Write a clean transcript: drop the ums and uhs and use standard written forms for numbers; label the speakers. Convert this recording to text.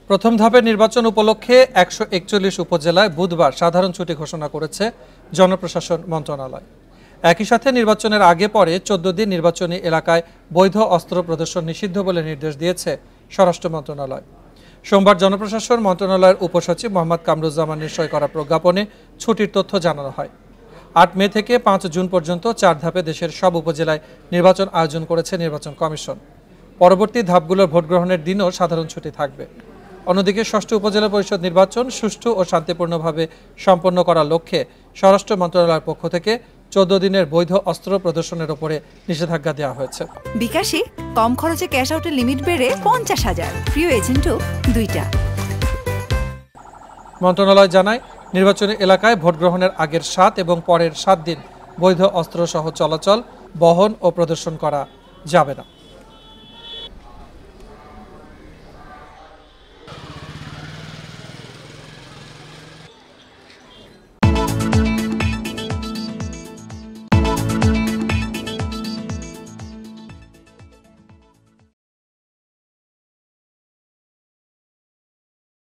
Speaker 1: প্রথম ধাপের নির্বাচন উপলক্ষে ১৪১ উপজেলায় বুধবার সাধারণ ছুটি ঘোষণা করেছে জনপ্রশাসন মন্ত্রণালয়। একই সাথে নির্বাচনের আগে পরে ১৪ দিন নির্বাচনী এলাকায় বৈধ অস্ত্র প্রদর্শন নিষিদ্ধ বলে নির্দেশ দিয়েছে স্বরাষ্ট্র মন্ত্রণালয়। সোমবার জনপ্রশাসন মন্ত্রণালয়ের উপসচিব মোহাম্মদ কামরুজ্জামানের সই করা প্রজ্ঞাপনে ছুটির তথ্য জানানো হয়। ৮ মে থেকে ৫ জুন পর্যন্ত ৪ ধাপে দেশের সব উপজেলায় নির্বাচন আয়োজন করেছে নির্বাচন কমিশন। পরবর্তী ধাপগুলোর ভোট গ্রহণের দিনও সাধারণ ছুটি থাকবে। অন্যদিকে ৬ষ্ঠ উপজেলা পরিষদ নির্বাচন সুষ্ঠু ও শান্তিপূর্ণভাবে সম্পন্ন করার লক্ষ্যে স্বরাষ্ট্র মন্ত্রণালয়ের পক্ষ থেকে ১৪ দিনের বৈধ অস্ত্র প্রদর্শনের উপরে নিষেধাজ্ঞা দেওয়া হয়েছে।
Speaker 2: বিকাশে কম খরচে ক্যাশ আউটের লিমিট বেড়ে ৫০,০০০, প্রিয় এজেন্টও ২টা।
Speaker 1: মন্ত্রণালয় জানায়, নির্বাচনী এলাকায় ভোট গ্রহণের আগের ৭ এবং পরের ৭ দিন বৈধ অস্ত্র সহ চলাচল, বহন ও প্রদর্শন করা যাবে না।